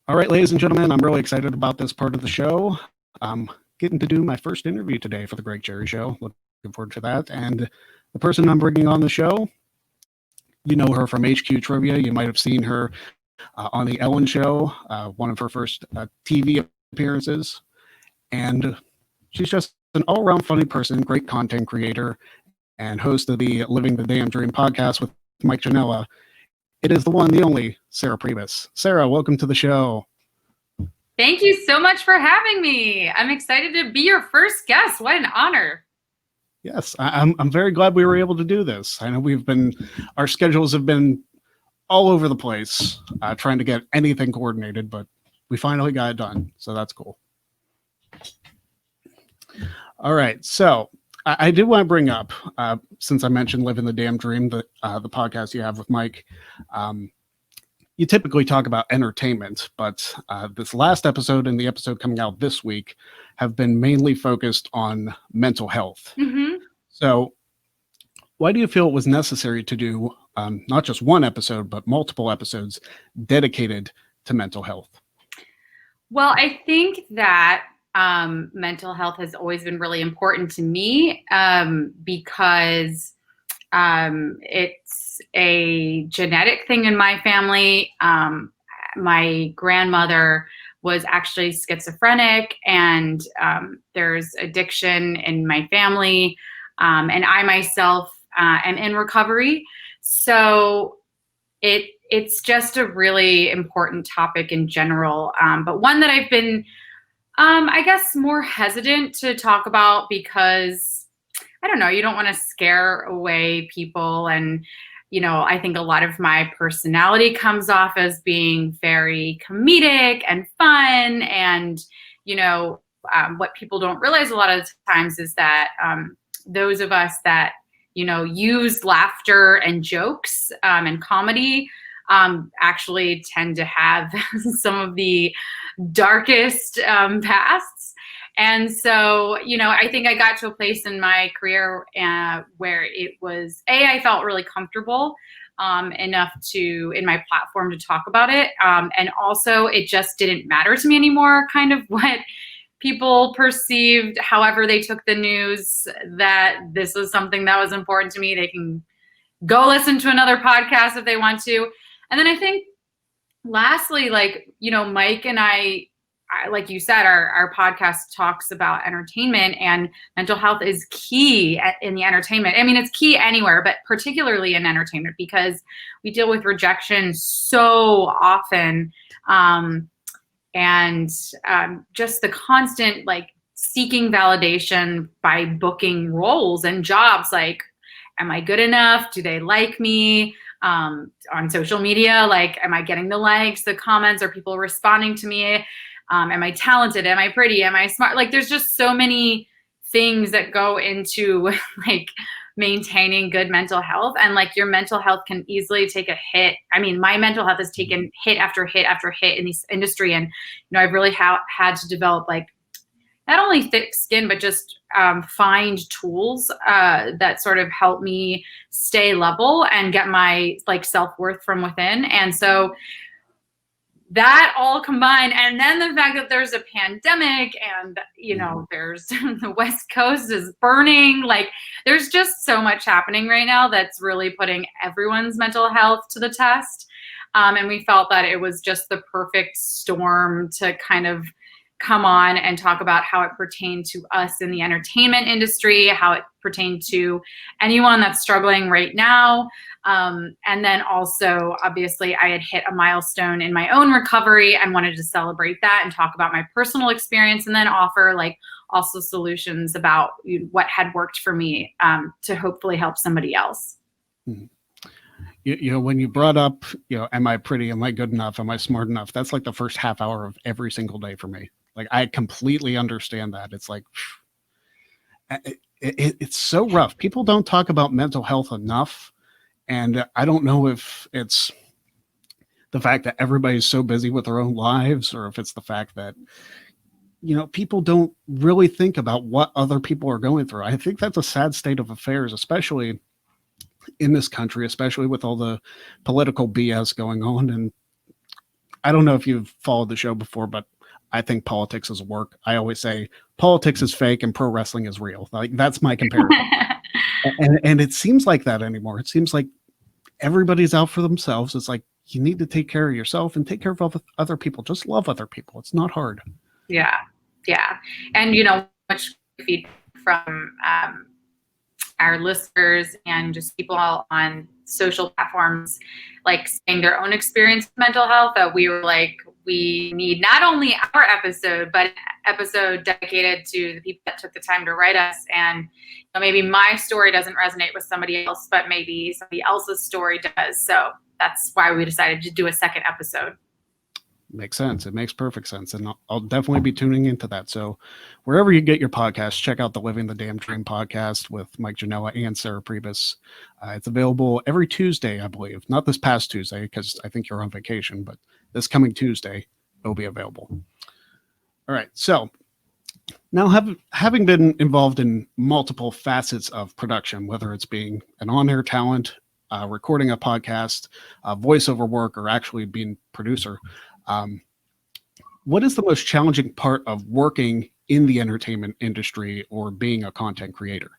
All right, ladies and gentlemen, I'm really excited about this part of the show. I'm getting to do my first interview today for the Greg Cherry Show. Looking forward to that. And the person I'm bringing on the show, you know her from HQ Trivia. You might have seen her on the Ellen Show, one of her first TV appearances. And she's just an all-around funny person, great content creator, and host of the Living the Damn Dream podcast with Mike Janella. It is the one, the only, Sarah Pribis. Sarah, welcome to the show. Thank you so much for having me. I'm excited to be your first guest. What an honor. Yes, I'm very glad we were able to do this. I know our schedules have been all over the place trying to get anything coordinated, but we finally got it done. So that's cool. All right. So I did want to bring up, since I mentioned Living the Damn Dream, the podcast you have with Mike, you typically talk about entertainment, but this last episode and the episode coming out this week have been mainly focused on mental health. Mm-hmm. So why do you feel it was necessary to do not just one episode, but multiple episodes dedicated to mental health? Well, I think that mental health has always been really important to me because it's a genetic thing in my family. My grandmother was actually schizophrenic, and there's addiction in my family, and I myself am in recovery. So it's just a really important topic in general, but one that I've been I guess more hesitant to talk about because, I don't know, you don't want to scare away people. And, you know, I think a lot of my personality comes off as being very comedic and fun. And, you know, what people don't realize a lot of times is that those of us that, you know, use laughter and jokes and comedy actually tend to have some of the darkest pasts. And so, you know, I think I got to a place in my career where it was, I felt really comfortable enough in my platform to talk about it. And also it just didn't matter to me anymore, kind of what people perceived, however they took the news, that this was something that was important to me. They can go listen to another podcast if they want to. And then I think lastly, like, you know, Mike and I like you said, our podcast talks about entertainment, and mental health is key in the entertainment. I mean, it's key anywhere, but particularly in entertainment because we deal with rejection so often. And just the constant, like, seeking validation by booking roles and jobs. Like, am I good enough? Do they like me? On social media, like, am I getting the likes, the comments? Are people responding to me? Am I talented? Am I pretty? Am I smart? Like, there's just so many things that go into like maintaining good mental health, and like your mental health can easily take a hit. I mean, my mental health has taken hit after hit after hit in this industry, and you know, I've really had to develop like not only thick skin, but just find tools that sort of help me stay level and get my like self-worth from within. And so that all combined, and then the fact that there's a pandemic and, you know, there's the West Coast is burning, like there's just so much happening right now that's really putting everyone's mental health to the test. And we felt that it was just the perfect storm to kind of come on and talk about how it pertained to us in the entertainment industry, how it pertained to anyone that's struggling right now. And then also, obviously, I had hit a milestone in my own recovery and wanted to celebrate that and talk about my personal experience, and then offer like also solutions about what had worked for me to hopefully help somebody else. Mm-hmm. You know, when you brought up, you know, am I pretty? Am I good enough? Am I smart enough? That's like the first half hour of every single day for me. Like, I completely understand that. It's like, it's so rough. People don't talk about mental health enough. And I don't know if it's the fact that everybody's so busy with their own lives, or if it's the fact that, you know, people don't really think about what other people are going through. I think that's a sad state of affairs, especially in this country, especially with all the political BS going on. And I don't know if you've followed the show before, but I think politics is work. I always say politics is fake and pro wrestling is real. Like that's my comparison. And it seems like that anymore. It seems like everybody's out for themselves. It's like you need to take care of yourself and take care of other people. Just love other people. It's not hard. Yeah. And much feedback from our listeners and just people on social platforms, like saying their own experience with mental health, that we were like, we need not only our episode, but an episode dedicated to the people that took the time to write us. And maybe my story doesn't resonate with somebody else, but maybe somebody else's story does. So that's why we decided to do a second episode. Makes sense. It makes perfect sense. And I'll definitely be tuning into that. So wherever you get your podcasts, check out the Living the Damn Dream podcast with Mike Janela and Sarah Pribis. It's available every Tuesday, I believe. Not this past Tuesday, because I think you're on vacation, but this coming Tuesday, it'll be available. All right. So now having been involved in multiple facets of production, whether it's being an on-air talent, recording a podcast, voiceover work, or actually being producer, what is the most challenging part of working in the entertainment industry or being a content creator?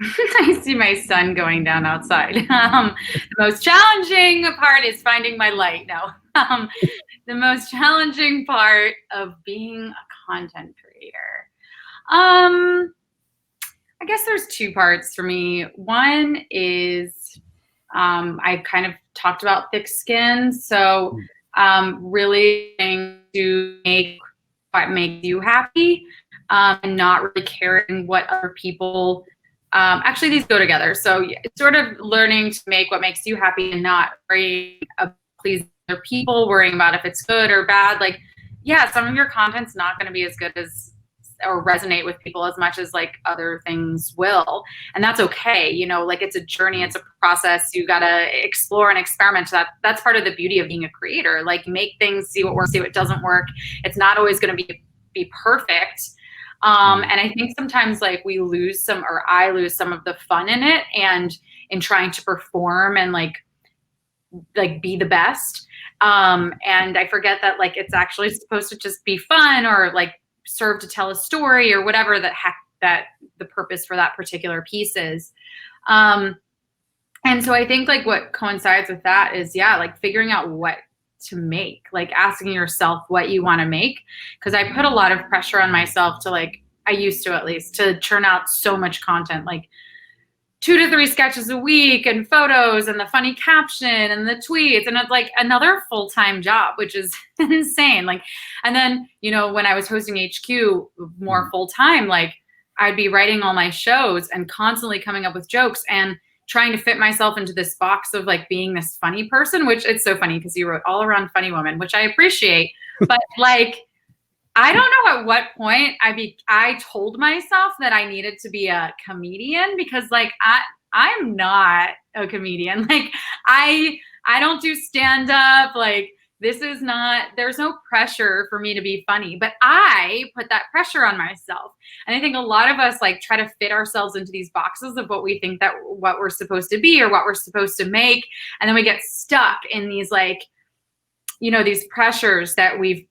I see my son going down outside. The most challenging part is finding my light. No, the most challenging part of being a content creator. I guess there's two parts for me. One is I kind of talked about thick skin. So really trying to make what makes you happy and not really caring what other people actually these go together. So it's sort of learning to make what makes you happy and not worrying about pleasing other people, worrying about if it's good or bad. Like, yeah, some of your content's not going to be as good as or resonate with people as much as like other things will. And that's okay. Like it's a journey, it's a process. You got to explore and experiment. That's part of the beauty of being a creator. Like make things, see what works, see what doesn't work. It's not always going to be perfect. And I think sometimes like I lose some of the fun in it and in trying to perform and like be the best. And I forget that like it's actually supposed to just be fun or like serve to tell a story or whatever that the purpose for that particular piece is. And so I think like what coincides with that is like figuring out what to make, like asking yourself what you want to make. Cause I put a lot of pressure on myself to I used to at least to churn out so much content, like 2 to 3 sketches a week and photos and the funny caption and the tweets. And it's like another full-time job, which is insane. Like, and then, when I was hosting HQ more full-time, like I'd be writing all my shows and constantly coming up with jokes and trying to fit myself into this box of like being this funny person, which it's so funny because you wrote all around funny woman, which I appreciate. But like, I don't know at what point I told myself that I needed to be a comedian because like I'm not a comedian. Like I don't do stand up. Like there's no pressure for me to be funny, but I put that pressure on myself. And I think a lot of us like try to fit ourselves into these boxes of what we think that what we're supposed to be or what we're supposed to make. And then we get stuck in these like, these pressures that we've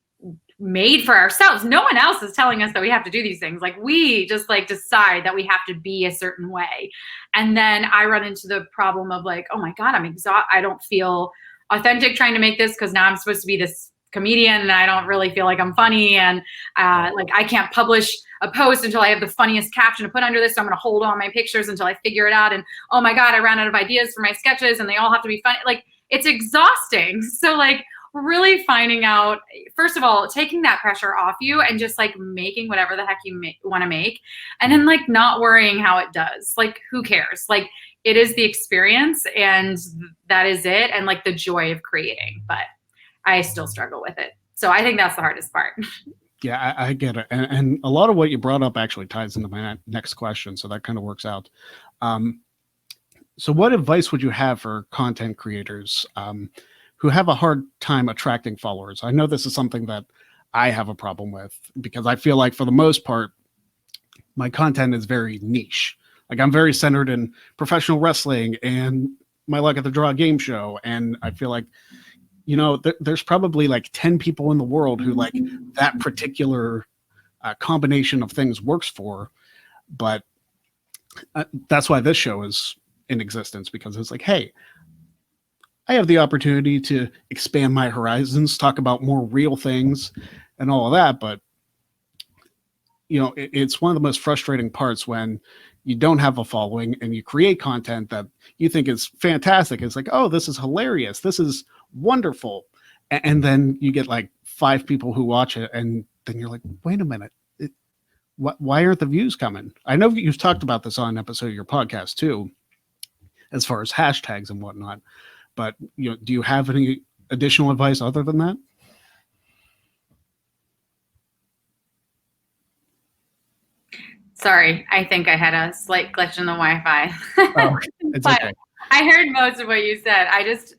made for ourselves. No one else is telling us that we have to do these things. Like we just like decide that we have to be a certain way. And then I run into the problem of like, oh my God, I'm exhausted. I don't feel authentic trying to make this because now I'm supposed to be this comedian and I don't really feel like I'm funny. And like I can't publish a post until I have the funniest caption to put under this. So I'm going to hold all my pictures until I figure it out. And oh my God, I ran out of ideas for my sketches and they all have to be funny. Like it's exhausting. So like, really finding out, first of all, taking that pressure off you and just like making whatever the heck you want to make. And then like not worrying how it does. Like who cares? Like it is the experience and that is it. And like the joy of creating, but I still struggle with it. So I think that's the hardest part. Yeah, I get it. And a lot of what you brought up actually ties into my next question. So that kind of works out. So what advice would you have for content creators who have a hard time attracting followers? I know this is something that I have a problem with because I feel like for the most part, my content is very niche. Like I'm very centered in professional wrestling and my luck at the draw game show. And I feel like there's probably like 10 people in the world who like that particular combination of things works for. But that's why this show is in existence, because it's like, hey, I have the opportunity to expand my horizons, talk about more real things and all of that. But, it's one of the most frustrating parts when you don't have a following and you create content that you think is fantastic. It's like, oh, this is hilarious. This is wonderful. And then you get like 5 people who watch it. And then you're like, wait a minute. Why aren't the views coming? I know you've talked about this on an episode of your podcast too, as far as hashtags and whatnot. But do you have any additional advice other than that? Sorry, I think I had a slight glitch in the Wi-Fi. Oh, it's okay. I heard most of what you said.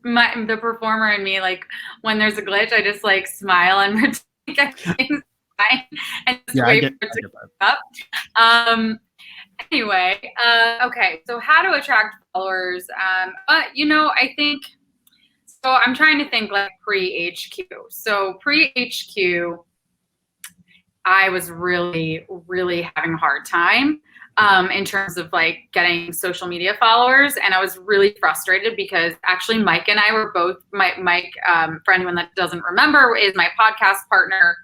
The performer in me, like when there's a glitch, I just like smile and pretend everything's fine and just wait for it to come up. Anyway, okay. So how to attract followers? I think. So I'm trying to think like pre-HQ. So pre-HQ, I was really, really having a hard time in terms of like getting social media followers. And I was really frustrated because actually Mike and I were both, Mike, for anyone that doesn't remember, is my podcast partner.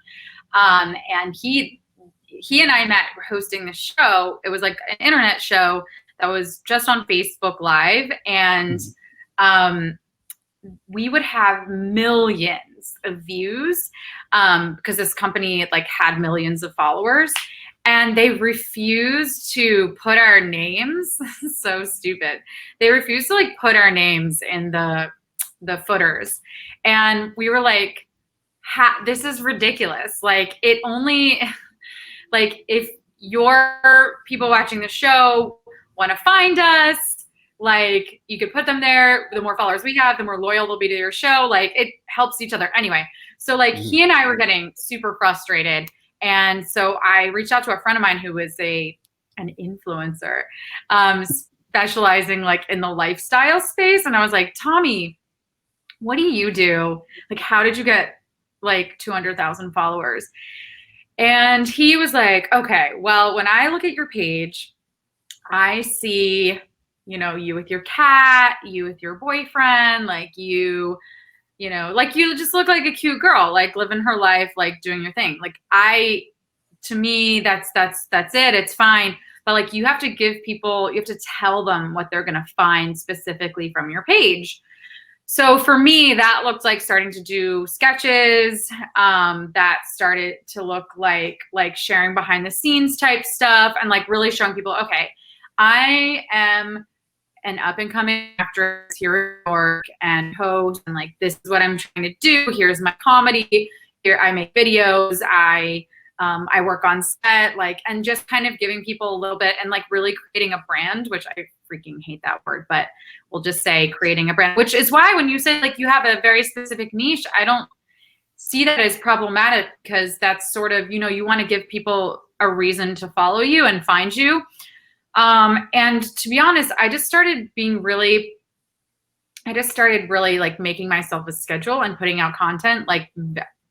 And he and I met hosting the show. It was like an internet show that was just on Facebook Live. And we would have millions of views because this company like had millions of followers, and they refused to put our names. So stupid. They refused to like put our names in the footers, and we were like, this is ridiculous. Like it only like if your people watching the show want to find us, like you could put them there. The more followers we have, the more loyal they'll be to your show. Like it helps each other. Anyway, so like he and I were getting super frustrated. And so I reached out to a friend of mine who was an influencer, specializing like in the lifestyle space. And I was like, Tommy, what do you do? Like, how did you get like 200,000 followers? And he was like, okay, well, when I look at your page, I see you with your cat, you with your boyfriend, like you just look like a cute girl, like living her life, like doing your thing. Like to me, that's it. It's fine. But like, you have to tell them what they're going to find specifically from your page. So for me, that looked like starting to do sketches. That started to look like sharing behind the scenes type stuff and like really showing people, okay, I am an up and coming actress here in New York and host, and like this is what I'm trying to do. Here's my comedy. Here I make videos. I work on set, like, and just kind of giving people a little bit and like really creating a brand, which I freaking hate that word, but we'll just say creating a brand, which is why when you say like you have a very specific niche, I don't see that as problematic, because that's sort of, you want to give people a reason to follow you and find you. And to be honest, I just started really like making myself a schedule and putting out content like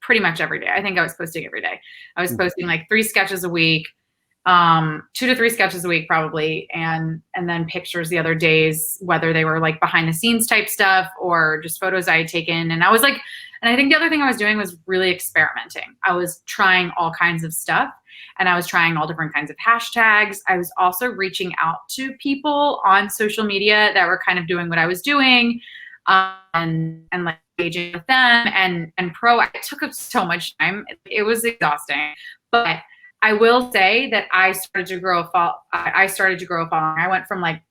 pretty much every day. I think I was posting every day. I was posting like 3 sketches a week, 2 to 3 sketches a week probably. And then pictures the other days, whether they were like behind the scenes type stuff or just photos I had taken. And I think the other thing I was doing was really experimenting. I was trying all kinds of stuff. And I was trying all different kinds of hashtags. I was also reaching out to people on social media that were kind of doing what I was doing, and like engaging with them and it took up so much time. It was exhausting, but I will say that I started to grow a following. I went from like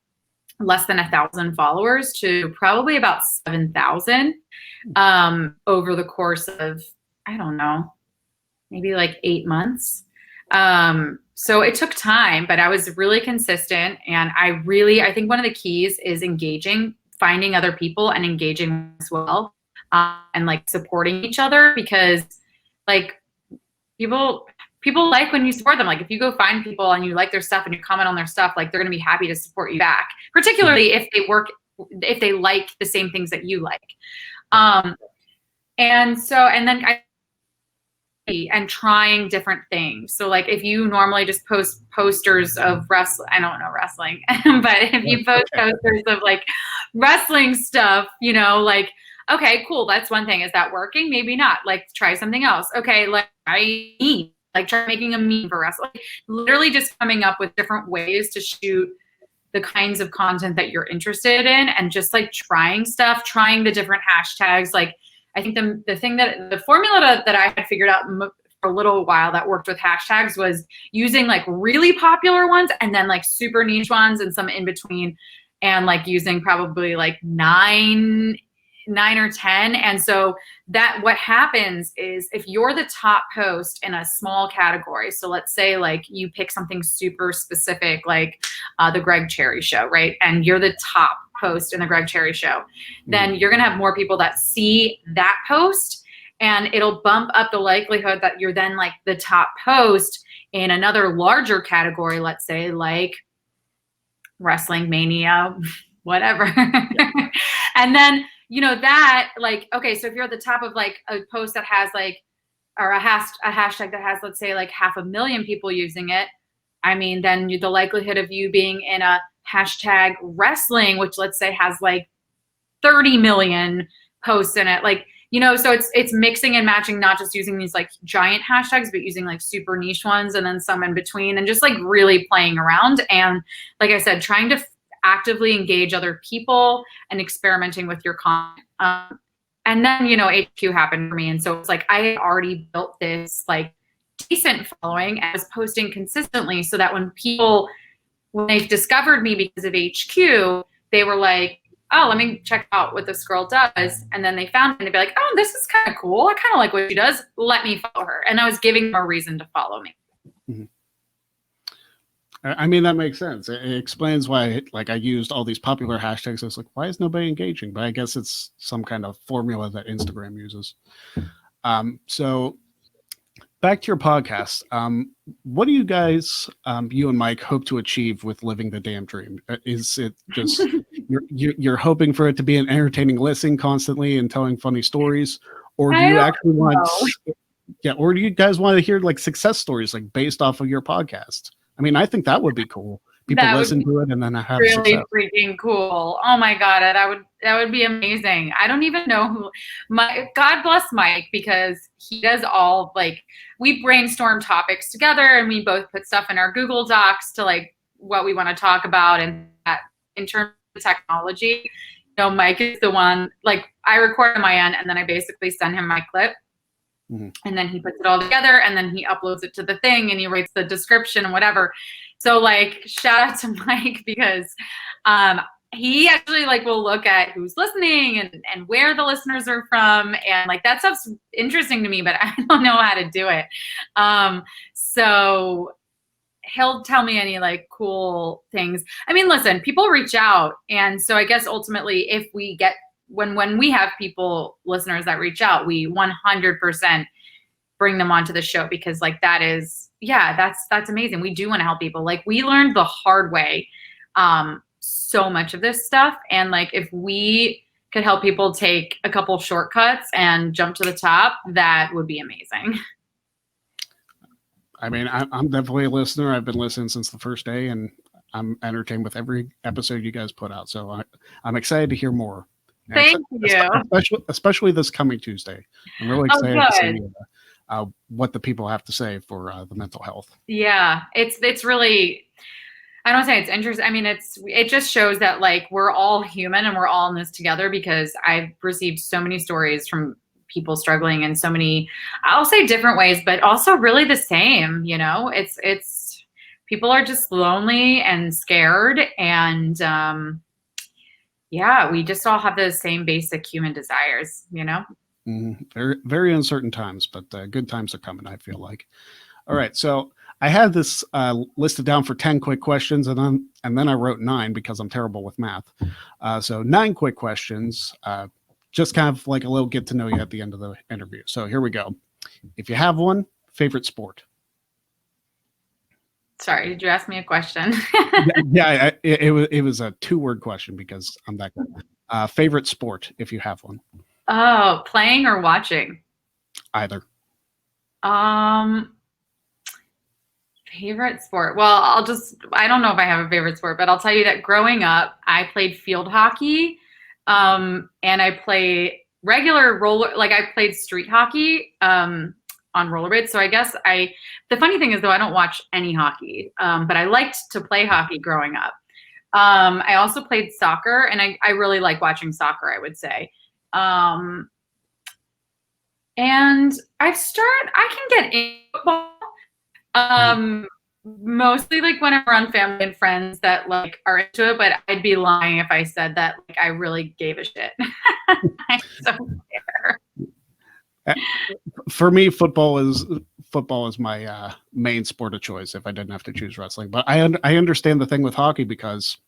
less than 1,000 followers to probably about 7,000 over the course of, I don't know, maybe like 8 months. So it took time, but I was really consistent. And I think one of the keys is engaging, finding other people and engaging as well, and like supporting each other, because like people like when you support them. Like if you go find people and you like their stuff and you comment on their stuff, like they're going to be happy to support you back, particularly if they like the same things that you like. And so, and then and trying different things. So like if you normally just post posters of wrestling, I don't know wrestling, but if you post posters of like wrestling stuff, you know, like, okay, cool. That's one thing. Is that working? Maybe not. Like try something else. Okay. Like try making a meme for wrestling. Literally just coming up with different ways to shoot the kinds of content that you're interested in, and just like trying stuff, trying the different hashtags. Like I think the thing that the formula that I had figured out for a little while that worked with hashtags was using like really popular ones and then like super niche ones and some in between, and like using probably like nine or 10. And so that what happens is if you're the top post in a small category, so let's say like you pick something super specific, like the Greg Cherry Show, right? And you're the top post in the Greg Cherry Show, then you're going to have more people that see that post, and it'll bump up the likelihood that you're then like the top post in another larger category, let's say like Wrestling Mania, whatever. And then, you know, that like, okay, so if you're at the top of like a post that has like, or a hashtag that has, let's say like 500,000 people using it, I mean, then the likelihood of you being in a hashtag wrestling, which let's say has like 30 million posts in it, like, you know, so it's mixing and matching, not just using these like giant hashtags, but using like super niche ones and then some in between, and just like really playing around. And like I said, trying to actively engage other people and experimenting with your content. And then, you know, HQ happened for me. And so it's like, I had already built this like decent following and I was posting consistently, so that when they discovered me because of HQ, they were like, oh, let me check out what this girl does. And then they found me and they'd be like, oh, this is kind of cool. I kind of like what she does. Let me follow her. And I was giving them a reason to follow me. Mm-hmm. I mean, that makes sense. It explains why, like, I used all these popular hashtags. I was like, why is nobody engaging? But I guess it's some kind of formula that Instagram uses. So back to your podcast. What do you guys, you and Mike, hope to achieve with Living the Damn Dream? Is it just you're hoping for it to be an entertaining listen constantly and telling funny stories, or do you actually want? Yeah, or do you guys want to hear like success stories, like based off of your podcast? I mean, I think that would be cool. People listen to it and then have really success. Freaking cool. Oh my God, that would be amazing. I don't even know who God bless Mike, because he does all, like, we brainstorm topics together and we both put stuff in our Google Docs to like what we want to talk about. And that, in terms of technology, you know, Mike is the one, like, I record on my end and then I basically send him my clip. Mm-hmm. And then he puts it all together and then he uploads it to the thing and he writes the description and whatever. So like, shout out to Mike, because he actually like will look at who's listening and where the listeners are from. And like, that stuff's interesting to me, but I don't know how to do it. So he'll tell me any like cool things. I mean, listen, people reach out. And so I guess ultimately if we get, when we have listeners that reach out, we 100% bring them onto the show, because like that is, yeah, that's amazing. We do want to help people. Like, we learned the hard way so much of this stuff. And like, if we could help people take a couple shortcuts and jump to the top, that would be amazing. I mean, I'm definitely a listener. I've been listening since the first day, and I'm entertained with every episode you guys put out. So I'm excited to hear more. Thank you. Especially this coming Tuesday. I'm really excited to see what the people have to say for the mental health. Yeah, it's really, I don't say it's interesting. I mean, it just shows that like we're all human and we're all in this together, because I've received so many stories from people struggling in so many, I'll say different ways, but also really the same, you know, it's people are just lonely and scared, and yeah, we just all have the same basic human desires, you know? Very, very uncertain times, but good times are coming, I feel like. All right. So I had this listed down for 10 quick questions, and then I wrote 9 because I'm terrible with math. So 9 quick questions, just kind of like a little get to know you at the end of the interview. So here we go. If you have one, favorite sport? Sorry, did you ask me a question? It was a 2-word question because I'm that good. Favorite sport, if you have one? Oh, playing or watching? Either. Um, Favorite sport. Well, I don't know if I have a favorite sport, but I'll tell you that growing up, I played field hockey. And I play regular like I played street hockey, on rollerblades. So I guess the funny thing is though, I don't watch any hockey, but I liked to play hockey growing up. I also played soccer, and I really like watching soccer, I would say. Um, and I can get in football. Mhm. Um, Mostly like when I'm around family and friends that like are into it, but I'd be lying if I said that like I really gave a shit. I don't care. Uh, For me, football is my main sport of choice if I didn't have to choose wrestling. But I understand the thing with hockey because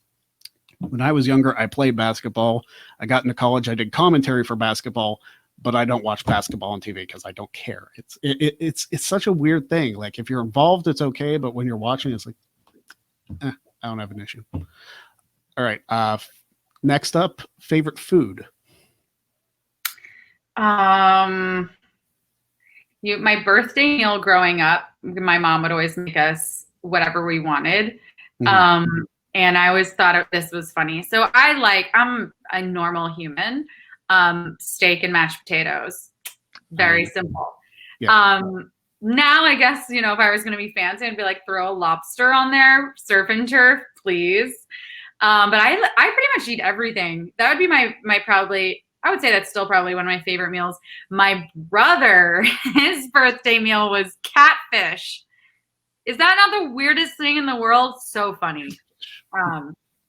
when I was younger, I played basketball. I got into college, I did commentary for basketball, but I don't watch basketball on TV because I don't care. It's such a weird thing. Like if you're involved, it's okay, but when you're watching, it's like I don't have an issue. All right. Next up, favorite food. Um, my birthday meal growing up, my mom would always make us whatever we wanted. Mhm. Um, and I always thought this was funny. So I'm a normal human. Steak and mashed potatoes. Very simple. Yeah. Now I guess, if I was going to be fancy, I'd be like, throw a lobster on there, surf and turf, please. But I pretty much eat everything. That would be my probably, I would say that's still probably one of my favorite meals. My brother, his birthday meal was catfish. Is that not the weirdest thing in the world? So funny.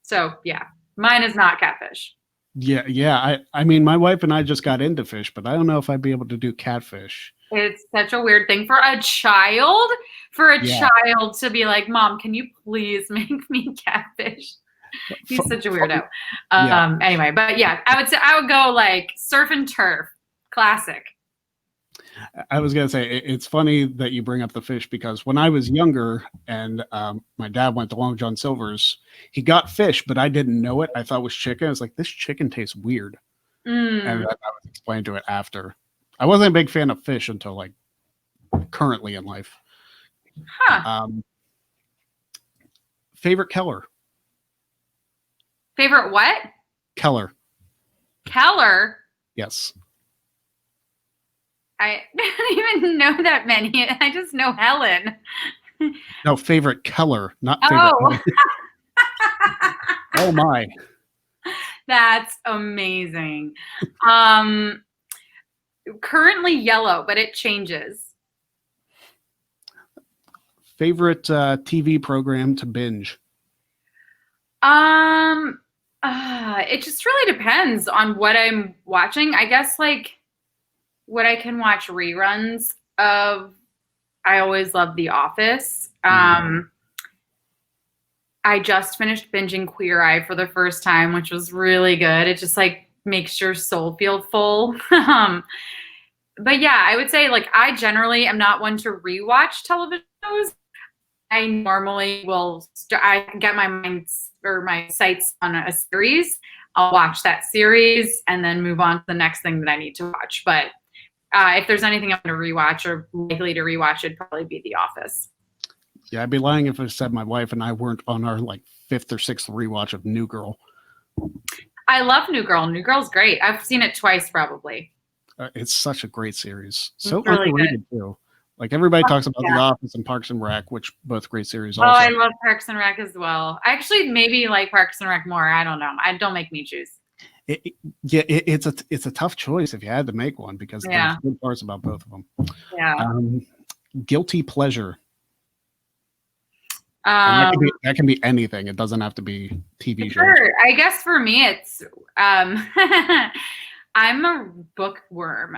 So yeah, mine is not catfish. Yeah. I mean, my wife and I just got into fish, but I don't know if I'd be able to do catfish. It's such a weird thing for a child, Yeah. to be like, Mom, can you please make me catfish? He's F- such a weirdo. yeah. Anyway, but yeah, I would say I would go like surf and turf, classic. I was gonna say it's funny that you bring up the fish because when I was younger and my dad went to Long John Silver's, he got fish, but I didn't know it. I thought it was chicken. I was like, this chicken tastes weird, and Mm, then I was explained to it after. I wasn't a big fan of fish until like currently in life. huh. Um, favorite Keller. Favorite what? Keller. Keller. Yes. I don't even know that many. I just know Helen. No, favorite Keller, not favorite. Oh, Oh my. that's amazing. Um, Currently yellow, but it changes. Favorite TV program to binge. Um, it just really depends on what I'm watching. I guess like what I can watch reruns of. I always love The Office. Mhm. I just finished binging Queer Eye for the first time, which was really good. It just like makes your soul feel full. But yeah, I would say like I generally am not one to rewatch television shows. I normally I get my mind or my sights on a series. I'll watch that series and then move on to the next thing that I need to watch. But if there's anything I'm going to rewatch or likely to rewatch, it'd probably be The Office. Yeah, I'd be lying if I said my wife and I weren't on our like fifth or sixth rewatch of New Girl. I love New Girl. New Girl's great. I've seen it twice probably. It's such a great series. It's So really good. underrated too. Like everybody talks about The Yeah. Office and Parks and Rec, which both great series Oh, I also. love Parks and Rec as well. I actually maybe like Parks and Rec more. I don't know. I don't make me choose. It's a tough choice if you had to make one because there's Yeah. good parts about both of them. Yeah. Guilty pleasure, and that can be anything. It doesn't have to be TV shows. Sure. I guess for me, it's I'm a bookworm.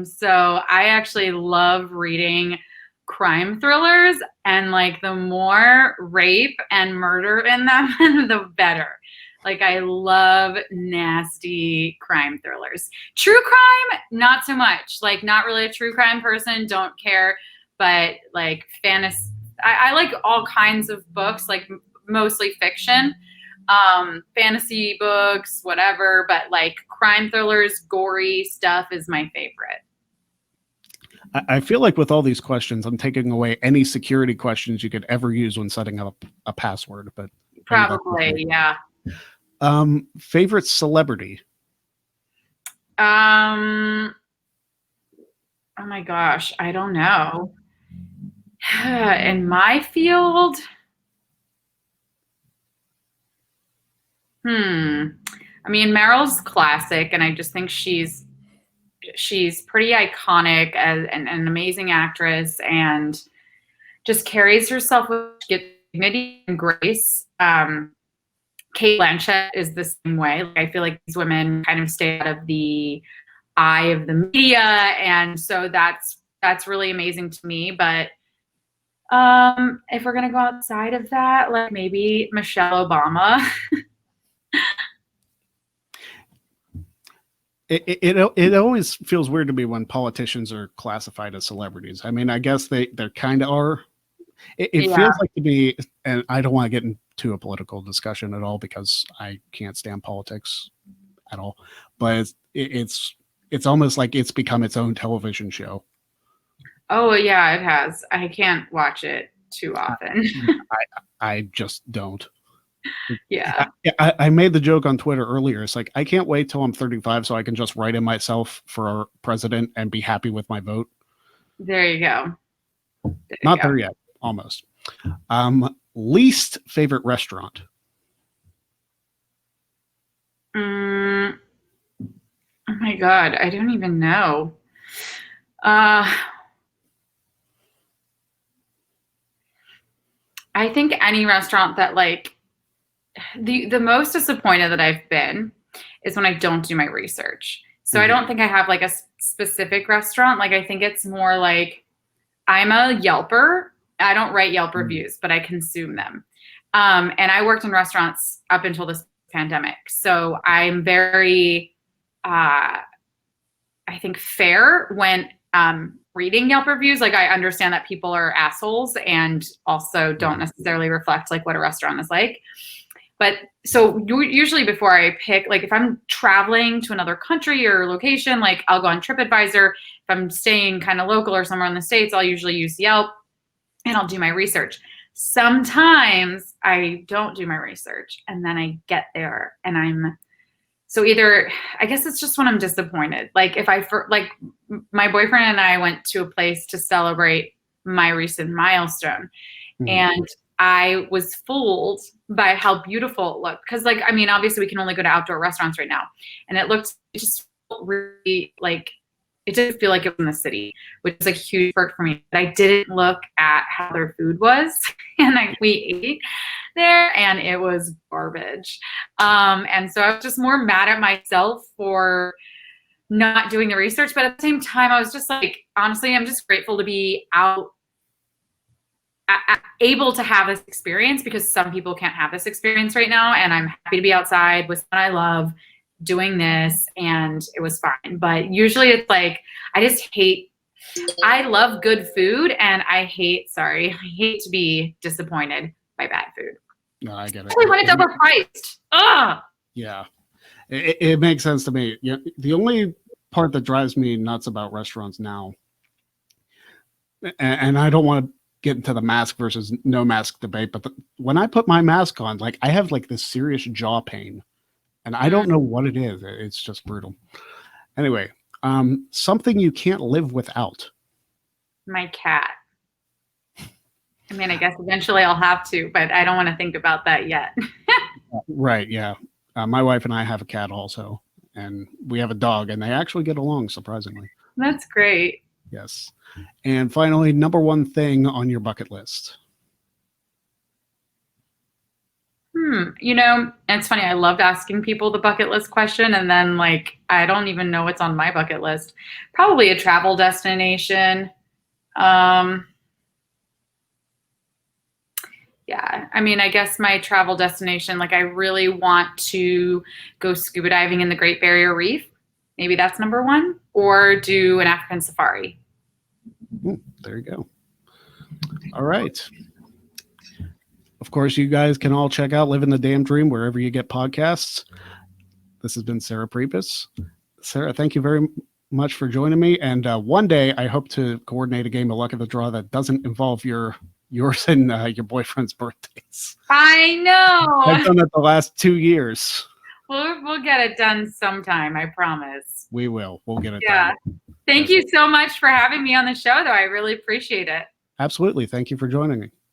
So I actually love reading crime thrillers, and like the more rape and murder in them, the better. Like I love nasty crime thrillers. True crime, not so much. Like not really a true crime person, don't care. But like fantasy, I like all kinds of books, like mostly fiction. fantasy books, whatever, but like crime thrillers, gory stuff is my favorite. I feel like with all these questions, I'm taking away any security questions you could ever use when setting up a password, but Probably, yeah. Favorite celebrity? Oh my gosh, I don't know. In my field, I mean, Meryl's classic, and I just think she's pretty iconic as an amazing actress, and just carries herself with dignity and grace. Kate Blanchett is the same way. Like, I feel like these women kind of stay out of the eye of the media, and so that's really amazing to me. But if we're gonna go outside of that, like maybe Michelle Obama. It always feels weird to me when politicians are classified as celebrities. I mean, I guess they kind of are. It Yeah. feels like to me, and I don't want to get into a political discussion at all because I can't stand politics at all. But it's almost like it's become its own television show. Oh yeah, it has. I can't watch it too often. I just don't. Yeah. I made the joke on Twitter earlier. It's like I can't wait till I'm 35 so I can just write in myself for president and be happy with my vote. There you go. Not there yet. Almost. Least favorite restaurant? Oh my God, I don't even know. I think any restaurant that like the most disappointed that I've been is when I don't do my research. So I don't think I have like a specific restaurant. Like I think it's more like I'm a Yelper. I don't write Yelp reviews, but I consume them. And I worked in restaurants up until this pandemic. So I'm very, I think, fair when reading Yelp reviews. Like I understand that people are assholes and also don't necessarily reflect like what a restaurant is like. But so usually before I pick, like if I'm traveling to another country or location, like I'll go on TripAdvisor. If I'm staying kind of local or somewhere in the States, I'll usually use Yelp and I'll do my research. Sometimes I don't do my research and then I get there and so either, I guess it's just when I'm disappointed. Like if like my boyfriend and I went to a place to celebrate my recent milestone and I was fooled by how beautiful it looked. Cause like, I mean, obviously we can only go to outdoor restaurants right now. And it just really like, it didn't feel like it was in the city, which is a huge perk for me. But I didn't look at how their food was. And we ate there and it was garbage. And so I was just more mad at myself for not doing the research. But at the same time, I was just like, honestly, I'm just grateful to be out able to have this experience because some people can't have this experience right now. And I'm happy to be outside with someone I love doing this and it was fine. But usually it's like, I love good food and I hate to be disappointed by bad food. No, I get it. Especially when it's overpriced. Ugh. Yeah. It makes sense to me. Yeah, the only part that drives me nuts about restaurants now, and I don't want to get into the mask versus no mask debate, but when I put my mask on, like I have like this serious jaw pain and I don't know what it is. It's just brutal. Anyway, something you can't live without. My cat. I mean, I guess eventually I'll have to, but I don't want to think about that yet. Right. Yeah. My wife and I have a cat also, and we have a dog, and they actually get along, surprisingly. That's great. Yes. And finally, number one thing on your bucket list. You know, it's funny. I loved asking people the bucket list question, and then like I don't even know what's on my bucket list. Probably a travel destination. Yeah, I mean, I guess my travel destination, like I really want to go scuba diving in the Great Barrier Reef. Maybe that's number one, or do an African safari. There you go. All right. Of course, you guys can all check out Living the Damn Dream wherever you get podcasts. This has been Sarah Pribis. Sarah, thank you very much for joining me. And one day, I hope to coordinate a game of Luck of the Draw that doesn't involve yours and your boyfriend's birthdays. I know. I've done it the last 2 years. We'll get it done sometime, I promise. We will. We'll get it done. Thank you so much for having me on the show, though. I really appreciate it. Absolutely. Thank you for joining me.